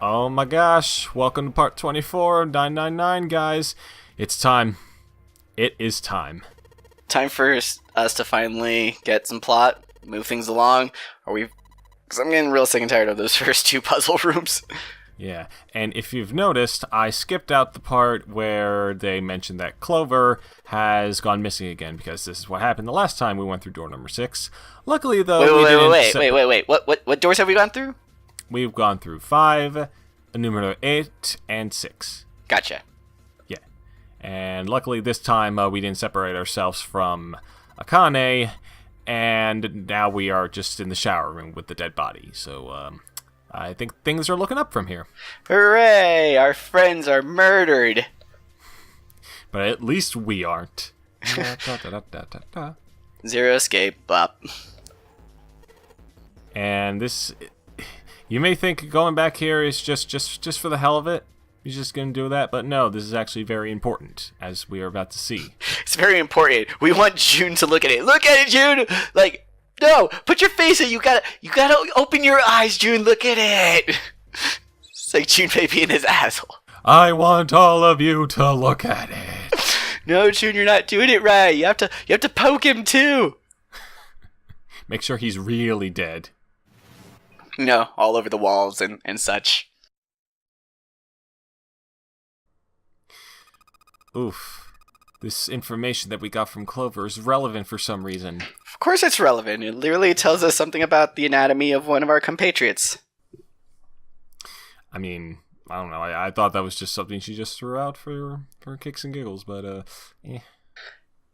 Oh my gosh, welcome to part 24 of 999, guys. It's time. It is time. Time for us to finally get some plot, move things along. Because I'm getting real sick and tired of those first two puzzle rooms. Yeah, and if you've noticed, I skipped out the part where they mentioned that Clover has gone missing again, because this is what happened the last time we went through door number 6. Luckily, though, Wait. What doors have we gone through? We've gone through 5, numero 8, and 6. Gotcha. Yeah, and luckily this time we didn't separate ourselves from Akane, and now we are just in the shower room with the dead body, so I think things are looking up from here. Hooray! Our friends are murdered! But at least we aren't. Zero escape, bop. And this... You may think going back here is just for the hell of it. He's just going to do that. But no, this is actually very important, as we are about to see. It's very important. We want June to look at it. Look at it, June! Like... No, put your face in. You gotta open your eyes, June. Look at it. It's like June baby in his asshole. I want all of you to look at it. No, June, you're not doing it right. You have to poke him too. Make sure he's really dead. No, all over the walls and such. Oof. This information that we got from Clover is relevant for some reason. Of course it's relevant. It literally tells us something about the anatomy of one of our compatriots. I mean, I don't know. I thought that was just something she just threw out for kicks and giggles, but, eh.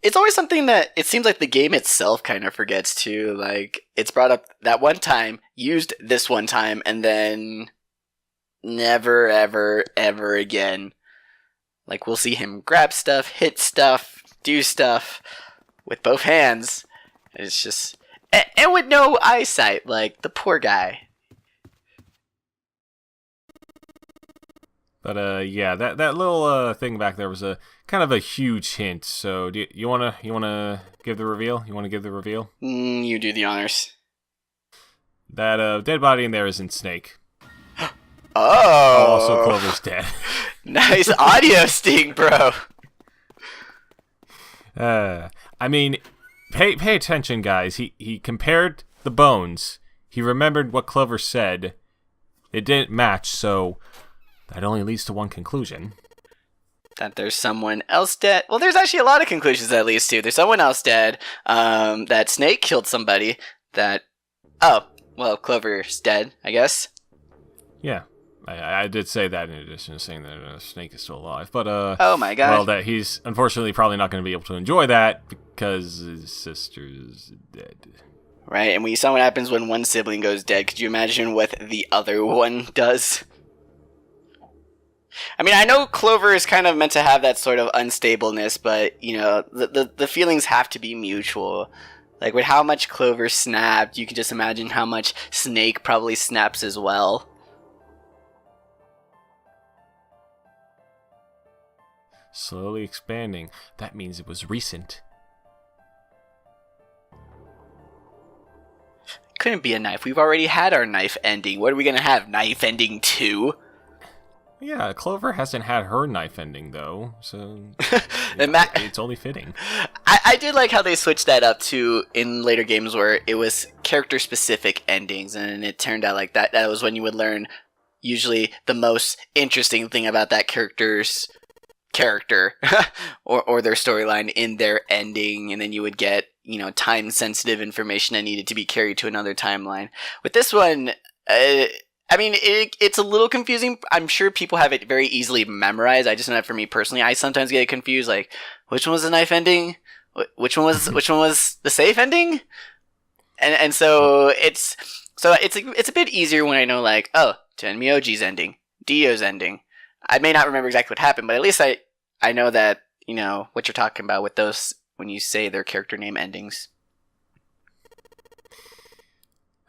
It's always something that it seems like the game itself kind of forgets too. Like, it's brought up that one time, used this one time, and then never, ever, ever again. Like, we'll see him grab stuff, hit stuff, do stuff with both hands. It's just... And with no eyesight, like, the poor guy. But, yeah, that little thing back there was a kind of a huge hint. So, do you wanna give the reveal? You wanna give the reveal? You do the honors. That dead body in there isn't Snake. Oh! Also, Clover's dead. Nice audio sting, bro. I mean, pay attention, guys. He compared the bones. He remembered what Clover said. It didn't match, so that only leads to one conclusion. That there's someone else dead. Well, there's actually a lot of conclusions that leads to. There's someone else dead. That Snake killed somebody. Oh, well, Clover's dead, I guess. Yeah. I did say that in addition to saying that Snake is still alive. But, oh my god. Well, that he's unfortunately probably not going to be able to enjoy that because his sister's dead. Right, and when you saw what happens when one sibling goes dead, could you imagine what the other one does? I mean, I know Clover is kind of meant to have that sort of unstableness, but, you know, the feelings have to be mutual. Like, with how much Clover snapped, you can just imagine how much Snake probably snaps as well. Slowly expanding. That means it was recent. Couldn't be a knife. We've already had our knife ending. What are we going to have? Knife ending 2? Yeah, Clover hasn't had her knife ending, though, so it's only fitting. I did like how they switched that up to in later games where it was character-specific endings, and it turned out like that. That was when you would learn usually the most interesting thing about that character's character or their storyline in their ending, and then you would get, you know, time sensitive information that needed to be carried to another timeline. With this one, I mean, it's a little confusing. I'm sure people have it very easily memorized. I just know that for me personally, I sometimes get confused, like, which one was the knife ending? Which one was the safe ending? And so it's a bit easier when I know, like, oh, Tenmyoji's ending, Dio's ending. I may not remember exactly what happened, but at least I know that, you know, what you're talking about with those when you say their character name endings.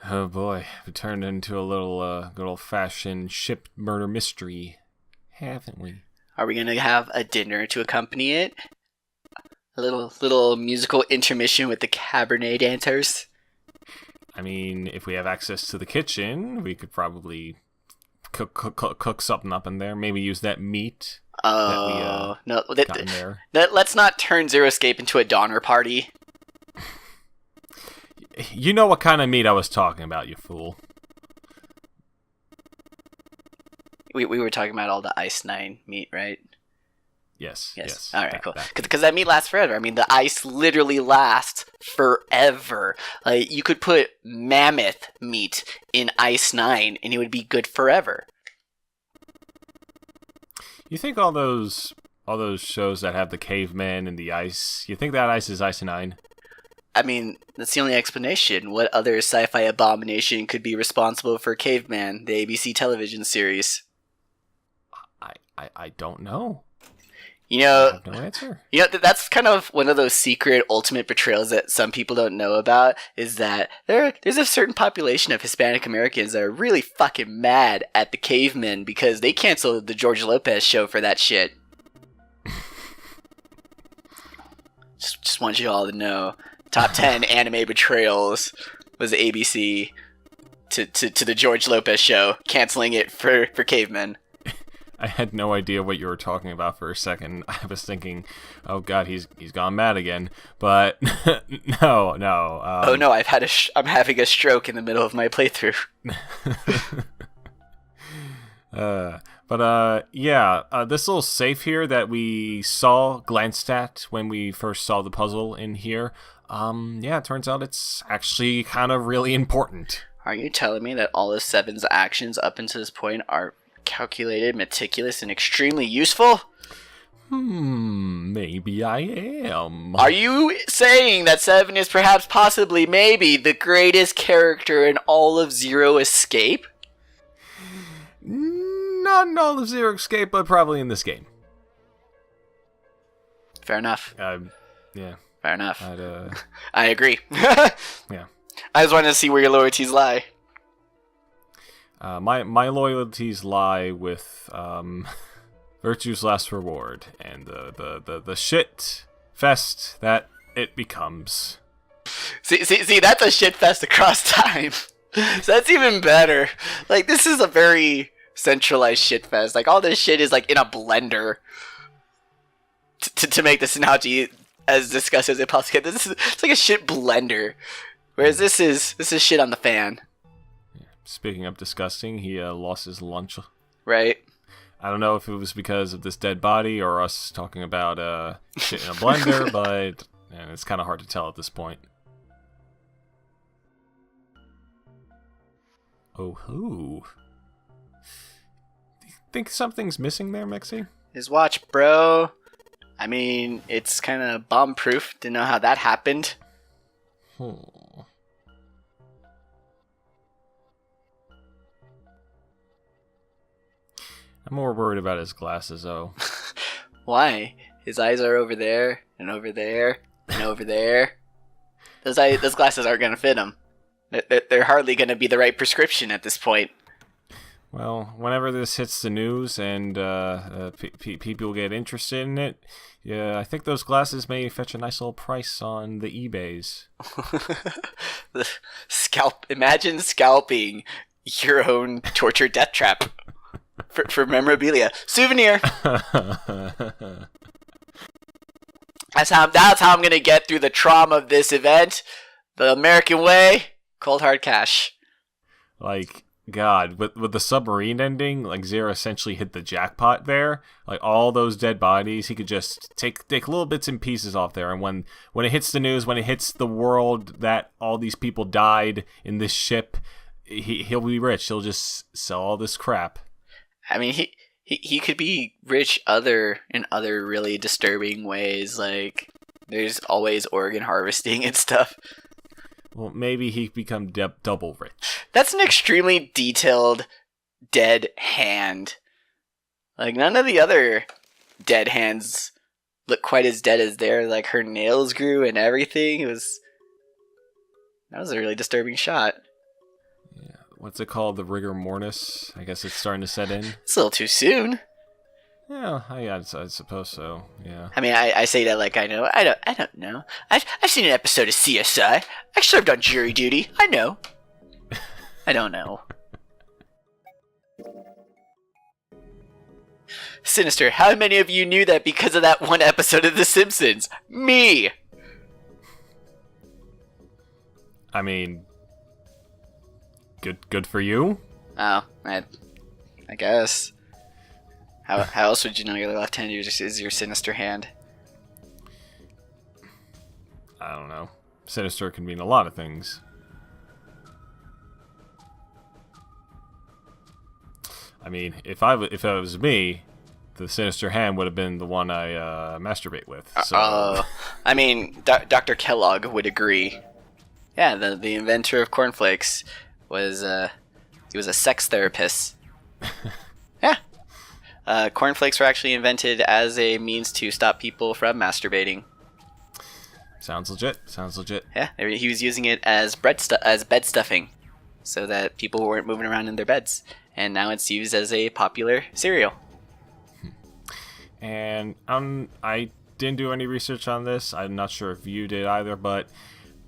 Oh boy, we turned into a little good old-fashioned ship murder mystery, haven't we? Are we gonna have a dinner to accompany it? A little musical intermission with the Cabernet dancers? I mean, if we have access to the kitchen, we could probably cook something up in there. Maybe use that meat. Oh, no. Got in there. Let's not turn Zero Escape into a Donner Party. You know what kind of meat I was talking about, you fool. We were talking about all the Ice 9 meat, right? Yes. All right, cool. Because that meat lasts forever. I mean, the ice literally lasts forever. Like, you could put mammoth meat in Ice 9, and it would be good forever. You think all those shows that have the cavemen and the ice, you think that ice is Ice 9? I mean, that's the only explanation. What other sci-fi abomination could be responsible for Caveman, the ABC television series? I don't know. You know, I have no answer. You know, that's kind of one of those secret ultimate betrayals that some people don't know about, is that there's a certain population of Hispanic Americans that are really fucking mad at the cavemen because they canceled the George Lopez show for that shit. just want you all to know. Top 10 anime betrayals was ABC to the George Lopez show, canceling it for cavemen. I had no idea what you were talking about for a second. I was thinking, oh god, he's gone mad again. But no. Oh no, I'm having a stroke in the middle of my playthrough. This little safe here that we glanced at when we first saw the puzzle in here. It turns out it's actually kind of really important. Are you telling me that all of Seven's actions up until this point are calculated, meticulous, and extremely useful? Maybe I am. Are you saying that Seven is perhaps possibly maybe the greatest character in all of Zero Escape? Not in all of Zero Escape, but probably in this game. Fair enough. Yeah. Fair enough. I'd, I agree. Yeah. I just wanted to see where your loyalties lie. My loyalties lie with Virtue's Last Reward and the shit fest that it becomes. See, that's a shit fest across time. So that's even better. Like, this is a very centralized shit fest. Like, all this shit is like in a blender. To make this analogy as discussed as it possibly can. It's like a shit blender. Whereas this is shit on the fan. Speaking of disgusting, he lost his lunch. Right. I don't know if it was because of this dead body or us talking about shit in a blender, but it's kind of hard to tell at this point. Oh, who? Do you think something's missing there, Mexi? His watch, bro. I mean, it's kind of bomb-proof to know how that happened. I'm more worried about his glasses, though. Why? His eyes are over there, and over there, and over there. Those glasses aren't going to fit him. They're hardly going to be the right prescription at this point. Well, whenever this hits the news and people get interested in it, yeah, I think those glasses may fetch a nice little price on the eBays. Imagine scalping your own torture death trap for memorabilia. Souvenir! That's how I'm going to get through the trauma of this event. The American way, cold hard cash. Like, God, with the submarine ending, like Zero essentially hit the jackpot there. Like all those dead bodies, he could just take little bits and pieces off there. And when it hits the news, when it hits the world that all these people died in this ship, he'll be rich. He'll just sell all this crap. I mean, he could be rich in other really disturbing ways. Like there's always organ harvesting and stuff. Well, maybe he become double rich. That's an extremely detailed dead hand. Like, none of the other dead hands look quite as dead as theirs. Like, her nails grew and everything. That was a really disturbing shot. Yeah. What's it called? The rigor mortis? I guess it's starting to set in. It's a little too soon. Yeah, I suppose so. Yeah. I mean, I say that like I know. I don't know. I've seen an episode of CSI. I served on jury duty. I know. I don't know. Sinister, how many of you knew that because of that one episode of The Simpsons? Me! I mean, good for you. Oh, I guess. How else would you know your left hand is your sinister hand? I don't know. Sinister can mean a lot of things. I mean, if it was me, the sinister hand would have been the one I masturbate with. So. I mean, Dr. Kellogg would agree. Yeah, the inventor of cornflakes was he was a sex therapist. Yeah. Cornflakes were actually invented as a means to stop people from masturbating. Sounds legit. Yeah, he was using it as bed stuffing, so that people weren't moving around in their beds. And now it's used as a popular cereal. And I didn't do any research on this. I'm not sure if you did either, but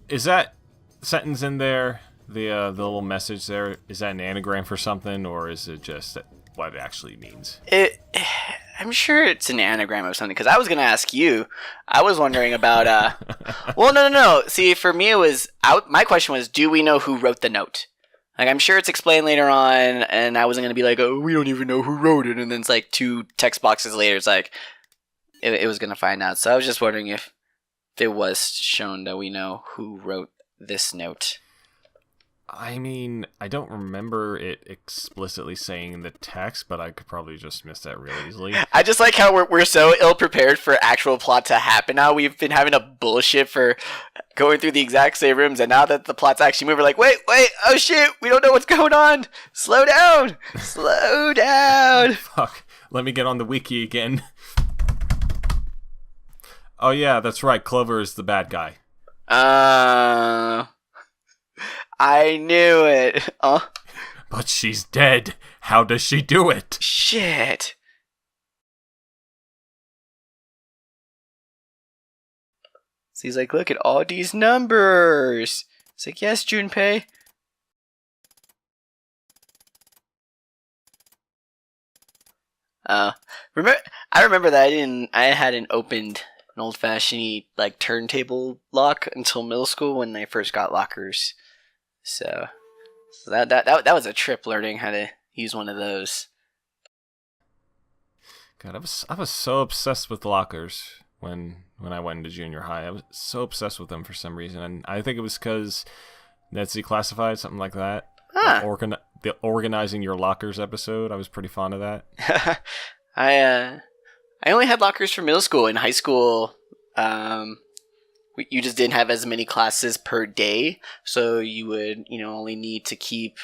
is that sentence in there, the little message there, is that an anagram for something, or is it just what it actually means? I'm sure it's an anagram of something, because I was going to ask you. I was wondering about... Well, no. See, for me, my question was, do we know who wrote the note? Like, I'm sure it's explained later on, and I wasn't going to be like, oh, we don't even know who wrote it, and then it's like 2 text boxes later, it's like, it was going to find out. So I was just wondering if it was shown that we know who wrote this note. I mean, I don't remember it explicitly saying in the text, but I could probably just miss that really easily. I just like how we're so ill-prepared for actual plot to happen now. We've been having a bullshit for going through the exact same rooms, and now that the plot's actually moving, we're like, wait, oh shit, we don't know what's going on. Slow down. Fuck, let me get on the wiki again. Oh yeah, that's right, Clover is the bad guy. I knew it. But she's dead. How does she do it? Shit. So he's like, look at all these numbers. It's like, yes, Junpei. I remember that I hadn't opened an old-fashioned like turntable lock until middle school when they first got lockers. So that was a trip learning how to use one of those. God, I was so obsessed with lockers when I went into junior high. I was so obsessed with them for some reason, and I think it was because Netzy Classified, something like that. Huh. The organizing your lockers episode. I was pretty fond of that. I only had lockers for middle school. In high school, you just didn't have as many classes per day, so you would, only need to keep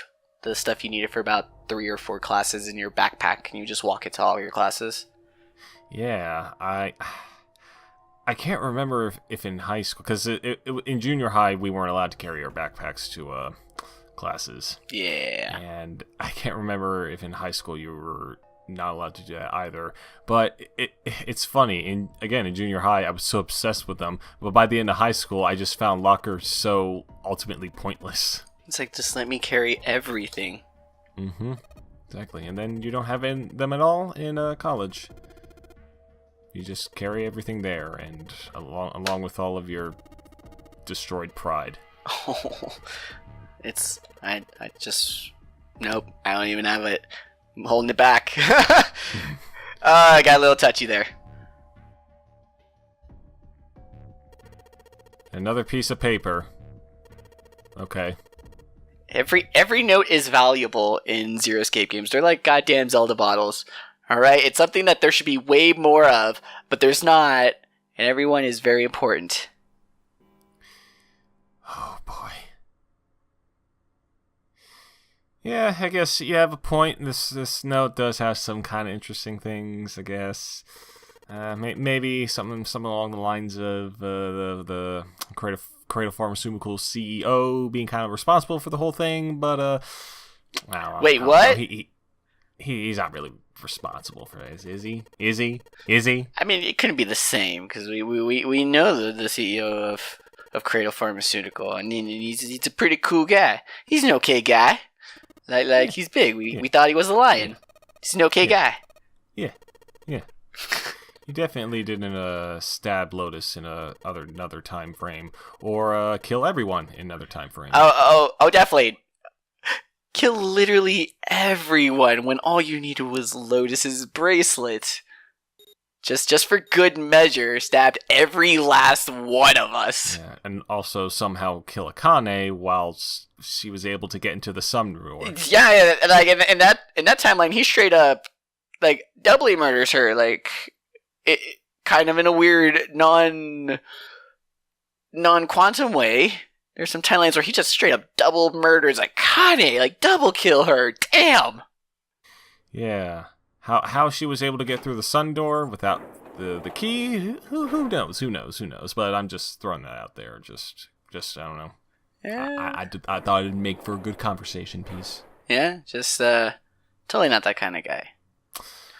the stuff you needed for about 3 or 4 classes in your backpack, and you just walk it to all your classes. Yeah, I can't remember if in high school, because in junior high we weren't allowed to carry our backpacks to classes. Yeah. And I can't remember if in high school you were not allowed to do that either, but it's funny. In junior high I was so obsessed with them, but by the end of high school I just found lockers so ultimately pointless. It's like, just let me carry everything. Exactly. And then you don't have them at all in college. You just carry everything there, and along with all of your destroyed pride. Nope, I don't even have it. I'm holding it back. I got a little touchy there. Another piece of paper. Okay. Every note is valuable in Zero Escape games. They're like goddamn Zelda bottles. Alright? It's something that there should be way more of, but there's not, and everyone is very important. Oh boy. Yeah, I guess you have a point. This note does have some kind of interesting things, I guess. Maybe something along the lines of the Creative Pharmaceuticals CEO being kind of responsible for the whole thing, but Wait, what? He's not really responsible for this, is he? Is he? I mean, it couldn't be the same, because we know the CEO of Creative Pharmaceutical, and he's a pretty cool guy. He's an okay guy. Like he's big. We thought he was a lion. He's an okay guy. Yeah. Yeah. He definitely didn't stab Lotus in another time frame, or kill everyone in another time frame. Oh, definitely. Kill literally everyone when all you needed was Lotus's bracelet. Just for good measure, stabbed every last one of us. Yeah, and also somehow kill Akane while she was able to get into the Sun Roar. Yeah, like in that timeline, he straight up like doubly murders her, like it kind of in a weird non-quantum way. There's some timelines where he just straight up double murders Akane, like double kill her. Damn. Yeah. How she was able to get through the sun door without the key? Who knows? Who knows? But I'm just throwing that out there. Just I don't know. Yeah. I thought it'd make for a good conversation piece. Yeah, just totally not that kind of guy.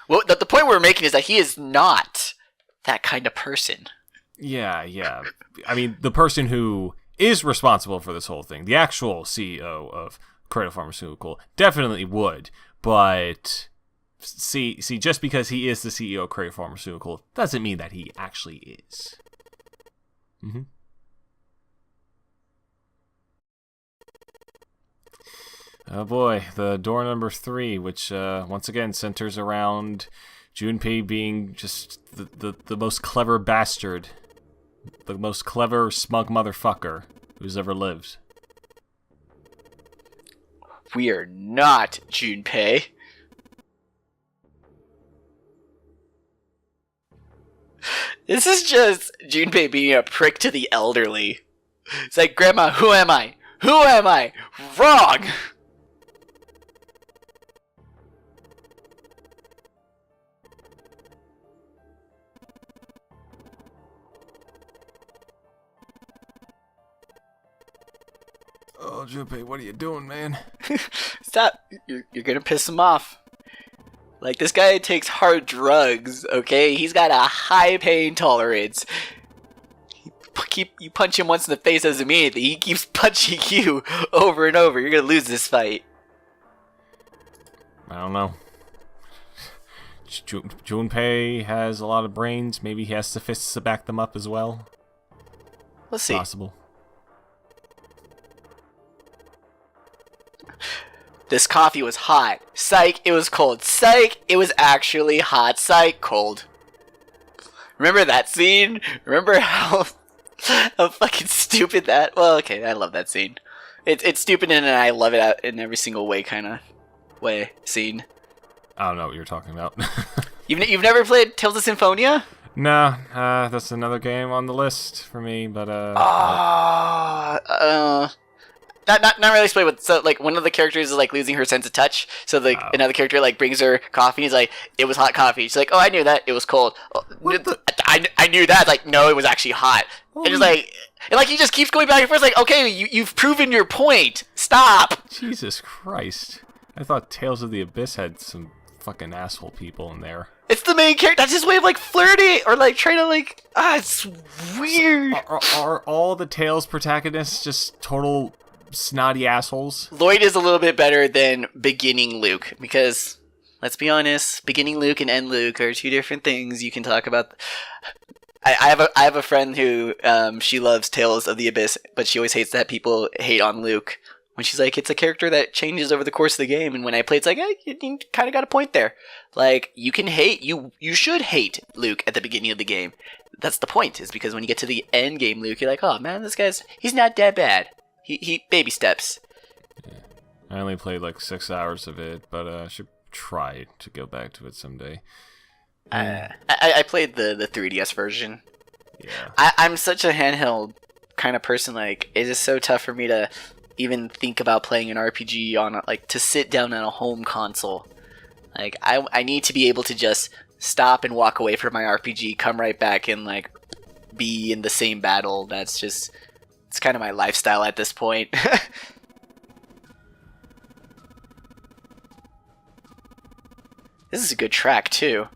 Well, the point we're making is that he is not that kind of person. Yeah. I mean, the person who is responsible for this whole thing, the actual CEO of Cradle Pharmaceutical, definitely would. But see, just because he is the CEO of Cradle Pharmaceutical doesn't mean that he actually is. Mm-hmm. Oh boy, the door number 3, which once again centers around Junpei being just the most clever bastard, the most clever smug motherfucker who's ever lived. We are not Junpei. This is just Junpei being a prick to the elderly. It's like, Grandma, who am I? Who am I? Wrong! Oh, Junpei, what are you doing, man? Stop. You're gonna piss him off. Like, this guy takes hard drugs, okay? He's got a high pain tolerance. You punch him once in the face, doesn't mean anything. He keeps punching you over and over. You're gonna lose this fight. I don't know. Junpei has a lot of brains. Maybe he has the fists to back them up as well. Let's see. Possible. This coffee was hot. Psych, it was cold. Psych, it was actually hot. Psych, cold. Remember that scene? Remember how fucking stupid that? Well, okay, I love that scene. It's stupid and I love it in every single way kind of way scene. I don't know what you're talking about. You've never played Tales of Symphonia? No, that's another game on the list for me, but Not really explain what. So like one of the characters is like losing her sense of touch. So like another character like brings her coffee. He's like, it was hot coffee. She's like, oh, I knew that. It was cold. Oh, I knew that. Like, no, it was actually hot. And just like he just keeps going back and forth. Like, okay, you've proven your point. Stop. Jesus Christ! I thought Tales of the Abyss had some fucking asshole people in there. It's the main character. That's his way of like flirting or like trying to like. It's weird. Are all the Tales protagonists just total snotty assholes? Lloyd is a little bit better than beginning Luke because, let's be honest, beginning Luke and end Luke are two different things. You can talk about. I have a friend who she loves Tales of the Abyss, but she always hates that people hate on Luke. When she's like, it's a character that changes over the course of the game, and when I play, it's like, you kind of got a point there. Like, you can hate, you should hate Luke at the beginning of the game. That's the point, is because when you get to the end game Luke, you're like, oh man, he's not that bad. He baby steps. Yeah. I only played like 6 hours of it, but I should try to go back to it someday. I played the 3DS version. Yeah. I'm such a handheld kind of person. Like, it is so tough for me to even think about playing an RPG on to sit down on a home console. Like, I need to be able to just stop and walk away from my RPG, come right back and like be in the same battle. That's just, it's kind of my lifestyle at this point. This is a good track too.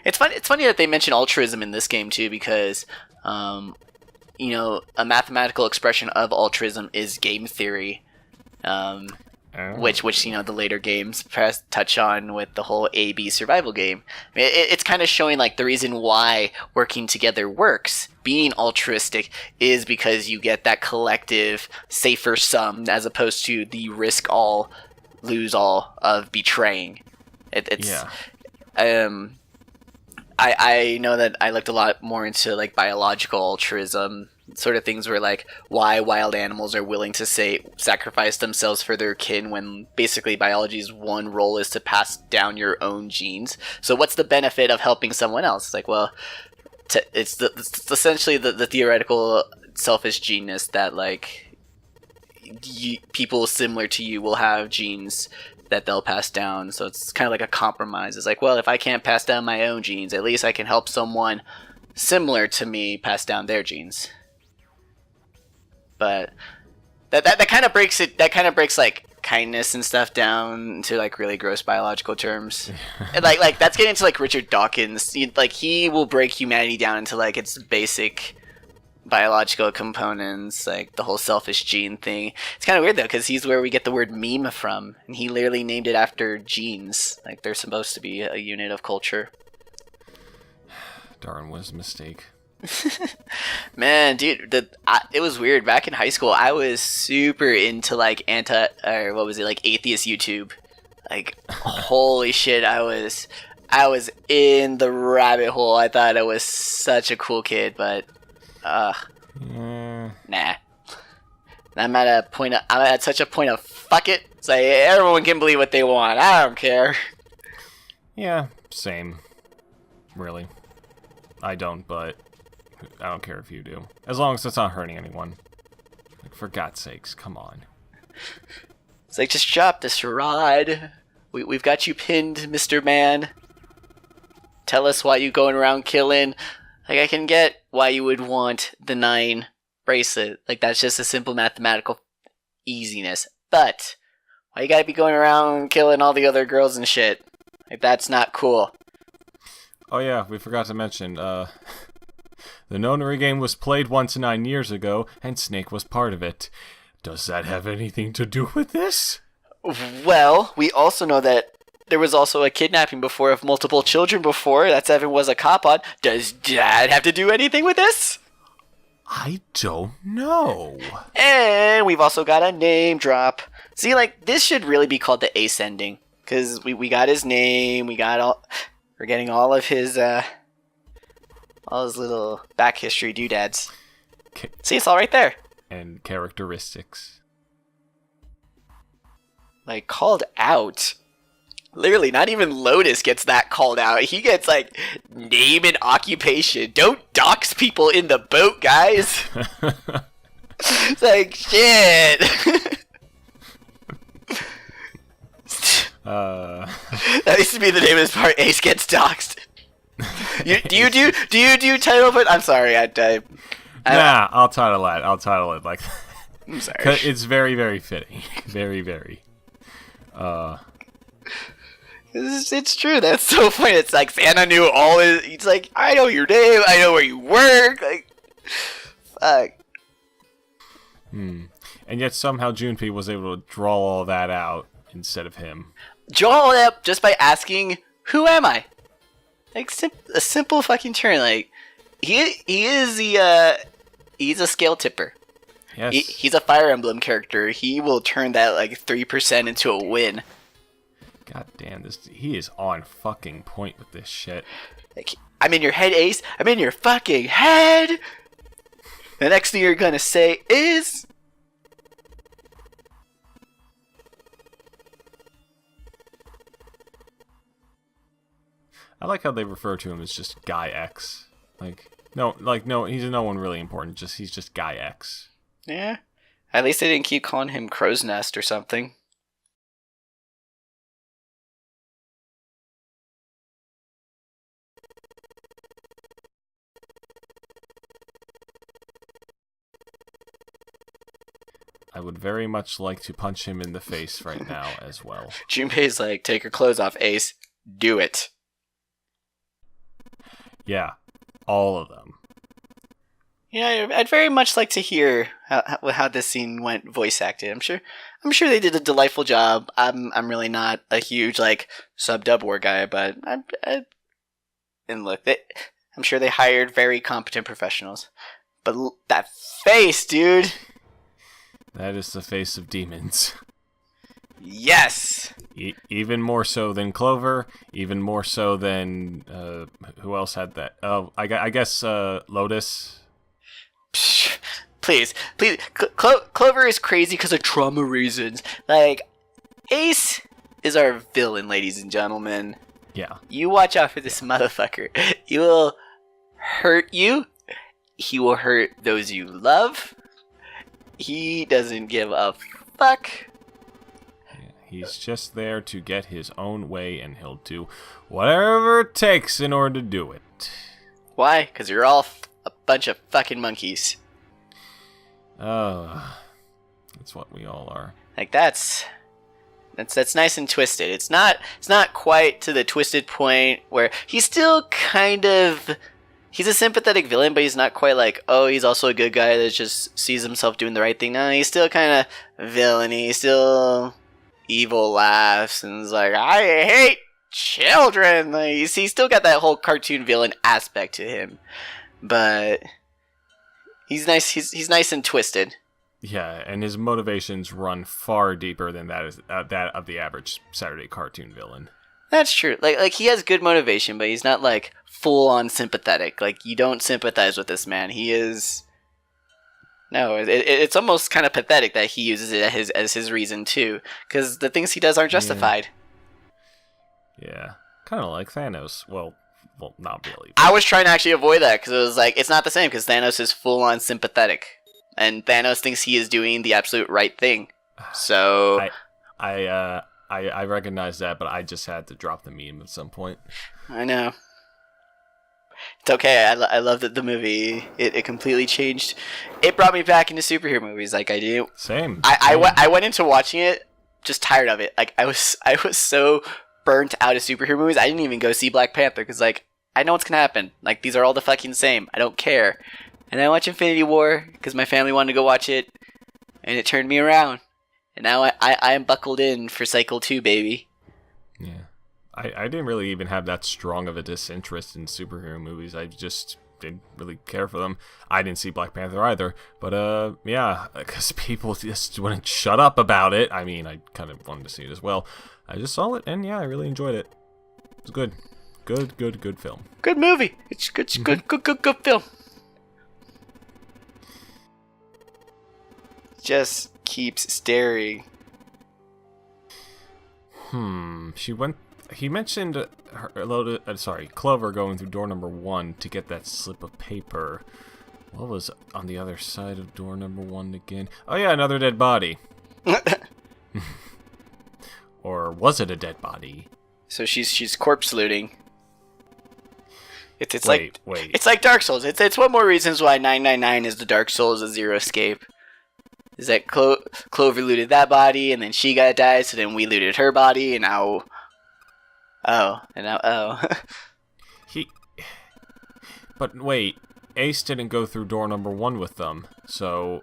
It's funny that they mention altruism in this game too, because a mathematical expression of altruism is game theory. Which you know the later games touch on with the whole A/B survival game. It's kind of showing like the reason why working together works. Being altruistic is because you get that collective safer sum as opposed to the risk all, lose all of betraying. I know that I looked a lot more into like biological altruism, sort of things where like why wild animals are willing to sacrifice themselves for their kin when basically biology's one role is to pass down your own genes. So what's the benefit of helping someone else? It's like, well, it's essentially the theoretical selfish geneness that like people similar to you will have genes that they'll pass down. So it's kind of like a compromise. It's like, well, if I can't pass down my own genes, at least I can help someone similar to me pass down their genes. But that kind of breaks it. That kind of breaks like kindness and stuff down into like really gross biological terms. And like that's getting into like Richard Dawkins. Like he will break humanity down into like its basic biological components, like the whole selfish gene thing. It's kind of weird though, because he's where we get the word meme from, and he literally named it after genes. Like they're supposed to be a unit of culture. Darn was a mistake. Man, dude, it was weird. Back in high school, I was super into like atheist YouTube. Like, holy shit, I was in the rabbit hole. I thought I was such a cool kid, but nah. I'm at such a point of fuck it. It's like everyone can believe what they want. I don't care. Yeah, same. Really, I don't, but I don't care if you do. As long as it's not hurting anyone. Like, for God's sakes, come on. It's like, just drop this rod. We've got you pinned, Mr. Man. Tell us why you going around killing. Like, I can get why you would want the 9 bracelet. Like, that's just a simple mathematical easiness. But why you gotta be going around killing all the other girls and shit? Like, that's not cool. Oh yeah, we forgot to mention, the nonary game was played 1 to 9 years ago, and Snake was part of it. Does that have anything to do with this? Well, we also know that there was also a kidnapping before of multiple children before that Evan was a cop on. Does that have to do anything with this? I don't know. And we've also got a name drop. See, like, this should really be called the Ace ending. Because we got his name, we're getting all of his little back history doodads. See, it's all right there. And characteristics. Like, called out. Literally, not even Lotus gets that called out. He gets, like, name and occupation. Don't dox people in the boat, guys. It's like, shit. That used to be the name of this part. Ace gets doxed. Do you do title? But I'm sorry, nah, I'll title it like that. I'm sorry. It's very, very fitting. Very, very. It's true. That's so funny. It's like Santa knew all his. He's like, I know your name. I know where you work. Like, fuck. And yet somehow Junpei was able to draw all that out instead of him. Draw all that up just by asking, "Who am I?" Like a simple fucking turn. Like he is he's a scale tipper. Yes. He's a Fire Emblem character. He will turn that like 3% into a win. God damn, he is on fucking point with this shit. Like, I'm in your head, Ace. I'm in your fucking head. The next thing you're gonna say is, I like how they refer to him as just Guy X. No, he's no one really important. He's just Guy X. yeah. At least they didn't keep calling him Crow's Nest or something. I would very much like to punch him in the face right now as well. Junpei's like, take your clothes off, Ace. Do it. Yeah, all of them. Yeah, I'd very much like to hear how this scene went voice acted. I'm sure they did a delightful job. I'm really not a huge like sub dub war guy, but and look, I'm sure they hired very competent professionals. But that face, dude. That is the face of demons. Yes. Even more so than Clover. Even more so than who else had that? Oh, I guess Lotus. Psh, please. Clover is crazy because of trauma reasons. Like, Ace is our villain, ladies and gentlemen. Yeah. You watch out for this motherfucker. He will hurt you. He will hurt those you love. He doesn't give a fuck. Yeah, he's just there to get his own way, and he'll do whatever it takes in order to do it. Why? Because you're all a bunch of fucking monkeys. That's what we all are. Like that's nice and twisted. It's not quite to the twisted point where he's still kind of, he's a sympathetic villain, but he's not quite like, oh, he's also a good guy that just sees himself doing the right thing. No, he's still kind of villainy. He's still evil laughs and is like, I hate children. Like, he's still got that whole cartoon villain aspect to him, but he's nice. He's nice and twisted. Yeah, and his motivations run far deeper than that of the average Saturday cartoon villain. That's true. Like he has good motivation, but he's not like full on sympathetic. Like you don't sympathize with this man. He is. No, it's almost kind of pathetic that he uses it as his reason too, because the things he does aren't justified. Yeah, kind of like Thanos. Well, not really. I was trying to actually avoid that because it was like it's not the same because Thanos is full on sympathetic, and Thanos thinks he is doing the absolute right thing. So I recognize that, but I just had to drop the meme at some point. I know. It's okay. I love that the movie. It completely changed. It brought me back into superhero movies. Like I do. Same. I went into watching it just tired of it. Like I was so burnt out of superhero movies. I didn't even go see Black Panther because like I know what's gonna happen. Like these are all the fucking same. I don't care. And I watched Infinity War because my family wanted to go watch it, and it turned me around. And now I am buckled in for Cycle 2, baby. Yeah. I didn't really even have that strong of a disinterest in superhero movies. I just didn't really care for them. I didn't see Black Panther either. But, yeah, because people just wouldn't shut up about it. I mean, I kind of wanted to see it as well. I just saw it, and yeah, I really enjoyed it. It was good. Good film. Good movie. It's good film. Just keeps staring. He mentioned Clover going through door number 1 to get that slip of paper. What was on the other side of door number 1 again? Oh yeah, another dead body. Or was it a dead body? So she's corpse looting. It's wait. It's like Dark Souls. It's one more reasons why 999 is the Dark Souls of Zero Escape. Is that Clover looted that body, and then she got died, so then we looted her body, and now... Oh. But wait, Ace didn't go through door number 1 with them, so...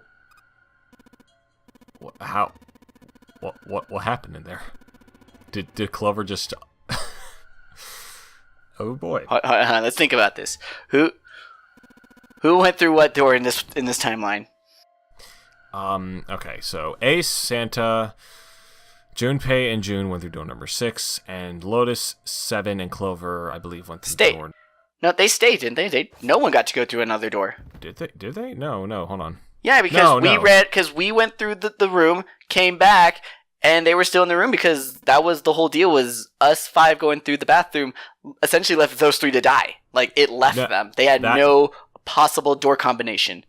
How... What happened in there? Did Clover just... Oh boy. Hold on, let's think about this. Who went through what door in this timeline? Okay, so Ace, Santa, Junpei, and June went through door number 6, and Lotus, Seven, and Clover, I believe, went through door... No, they stayed, didn't they? No one got to go through another door. Did they? No, hold on. Yeah, because we went through the room, came back, and they were still in the room because that was the whole deal, was us 5 going through the bathroom essentially left those 3 to die. Like, it left them. They had no possible door combination.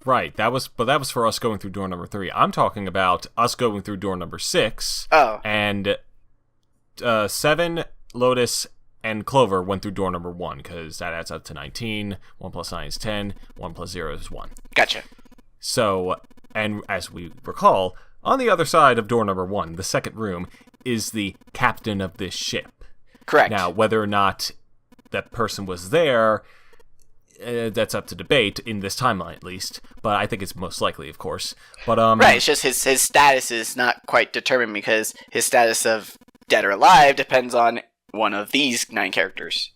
Right, that was for us going through door number 3. I'm talking about us going through door number 6. Oh. And Seven, Lotus, and Clover went through door number 1, because that adds up to 19. 1 plus 9 is 10. 1 plus 0 is 1. Gotcha. So, and as we recall, on the other side of door number 1, the second room, is the captain of this ship. Correct. Now, whether or not that person was there... that's up to debate in this timeline, at least. But I think it's most likely, of course. But right, it's just his status is not quite determined because his status of dead or alive depends on one of these 9 characters.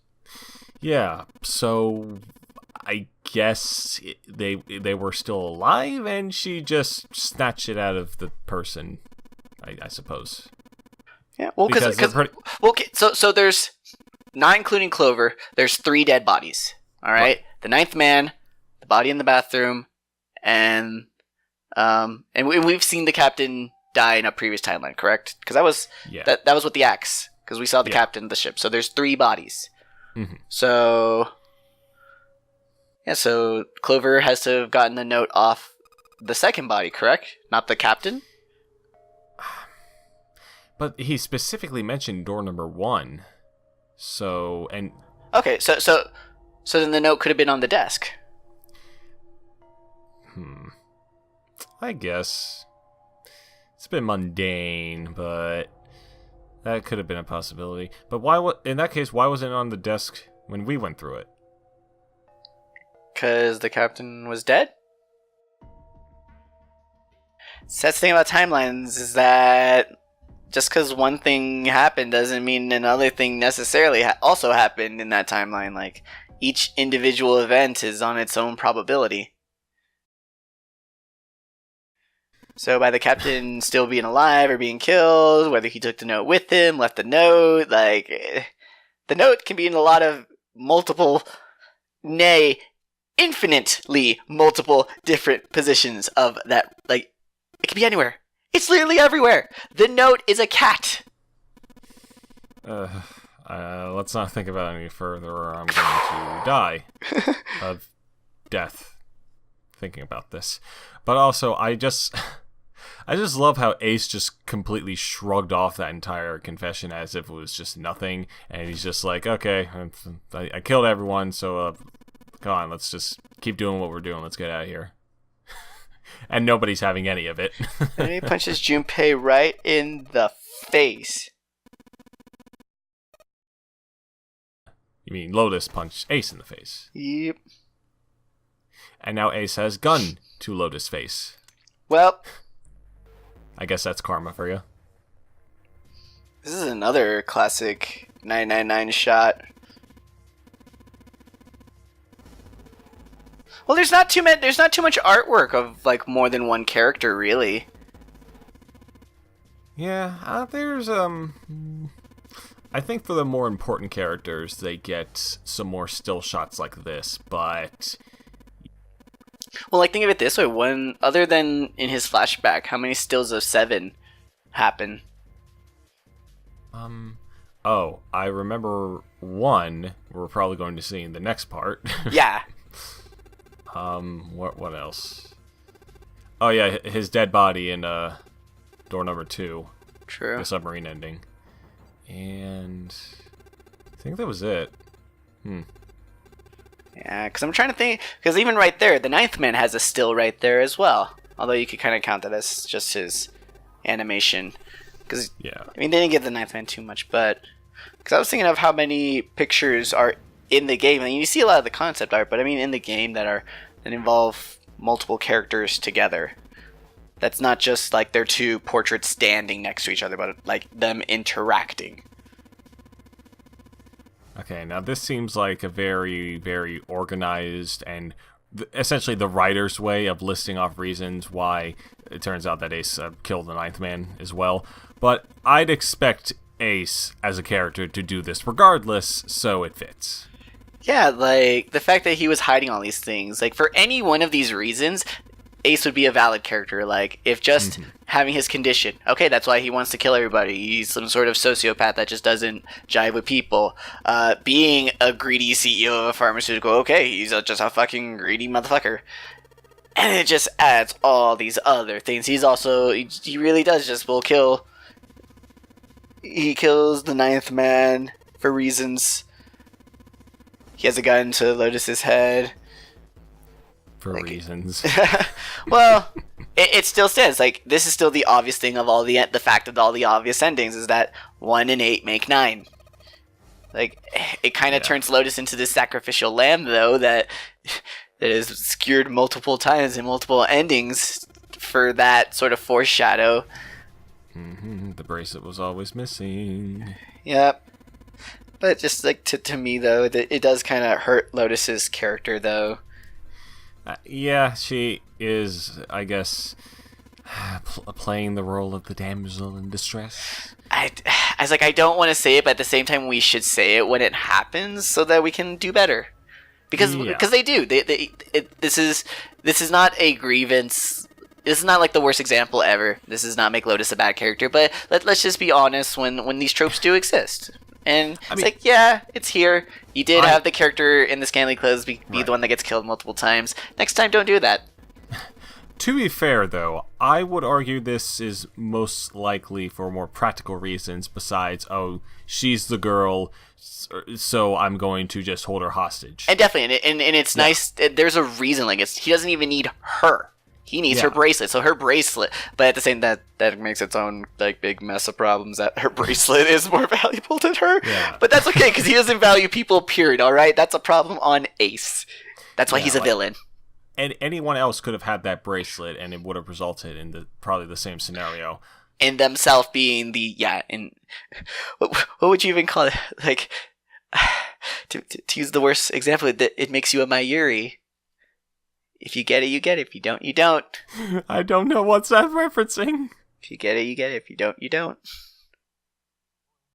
Yeah, so I guess they were still alive, and she just snatched it out of the person, I suppose. Yeah, well, so there's 9, including Clover. There's 3 dead bodies. All right, the 9th man, the body in the bathroom, and we've seen the captain die in a previous timeline, correct? Because that was with the axe. Because we saw the captain of the ship. So there's 3 bodies. Mm-hmm. So Clover has to have gotten the note off the second body, correct? Not the captain? But he specifically mentioned door number 1. So, and... Okay, so then the note could have been on the desk. I guess. It's a bit mundane, but that could have been a possibility. But in that case, why wasn't it on the desk when we went through it? Because the captain was dead? So that's the thing about timelines, is that just because one thing happened doesn't mean another thing necessarily also happened in that timeline. Like, each individual event is on its own probability. So by the captain still being alive or being killed, whether he took the note with him, left the note, like, the note can be in a lot of multiple, nay, infinitely multiple different positions of that. Like, it can be anywhere. It's literally everywhere. The note is a cat. Let's not think about it any further, or I'm going to die of death thinking about this. But also, I just love how Ace just completely shrugged off that entire confession as if it was just nothing, and he's just like, okay, I killed everyone, so come on, let's just keep doing what we're doing. Let's get out of here. And nobody's having any of it. And he punches Junpei right in the face. You mean Lotus punched Ace in the face? Yep. And now Ace has gun to Lotus' face. Well, I guess that's karma for you. This is another classic 999 shot. Well, there's not too much artwork of like more than one character, really. Yeah, there's I think for the more important characters, they get some more still shots like this, but well, like, think of it this way: one other than in his flashback, how many stills of 7 happen? Oh, I remember one we're probably going to see in the next part. Yeah. What else? Oh yeah, his dead body in door number 2. True. The submarine ending. And I think that was it. Yeah, because I'm trying to think, because even right there, the 9th man has a still right there as well. Although you could kind of count that as just his animation. Because, yeah. I mean, they didn't give the 9th man too much, but because I was thinking of how many pictures are in the game. I mean, you see a lot of the concept art, but I mean in the game that involve multiple characters together. That's not just like their 2 portraits standing next to each other, but like them interacting. Okay, now this seems like a very, very organized and essentially the writer's way of listing off reasons why it turns out that Ace killed the 9th man as well. But I'd expect Ace as a character to do this regardless, so it fits. Yeah, like, the fact that he was hiding all these things, like, for any one of these reasons, Ace would be a valid character. Like, if just having his condition, okay, that's why he wants to kill everybody. He's some sort of sociopath that just doesn't jive with people. Being a greedy CEO of a pharmaceutical, okay, he's just a fucking greedy motherfucker. And it just adds all these other things. He's also, he really does just will kill. He kills the 9th man for reasons. He has a gun to Lotus's head. For reasons. Well, it still stands. Like, this is still the obvious thing of all the fact of all the obvious endings is that 1 and 8 make 9. Like, it kind of turns Lotus into this sacrificial lamb, though, that that is skewered multiple times in multiple endings for that sort of foreshadow. The bracelet was always missing. Yep. But just like to me though, it does kind of hurt Lotus's character though. Yeah, she is, I guess, playing the role of the damsel in distress. I was like, I don't want to say it, but at the same time, we should say it when it happens so that we can do better. Because they do. This is not a grievance. This is not like the worst example ever. This does not make Lotus a bad character. But let's just be honest when these tropes do exist. And it's like, yeah, it's here. You did have the character in the scantily clothes be the one that gets killed multiple times. Next time, don't do that. To be fair, though, I would argue this is most likely for more practical reasons besides, oh, she's the girl, so I'm going to just hold her hostage. And definitely, and it's nice. There's a reason. Like, he doesn't even need her. He needs her bracelet. So her bracelet, but at the same that makes its own like big mess of problems. That her bracelet is more valuable than her. Yeah. But that's okay because he doesn't value people. Period. All right, that's a problem on Ace. That's why he's a villain. And anyone else could have had that bracelet, and it would have resulted in probably the same scenario. And themselves being and what would you even call it? Like to use the worst example, it makes you a Mayuri. If you get it, you get it. If you don't, you don't. I don't know what's that referencing. If you get it, you get it. If you don't, you don't.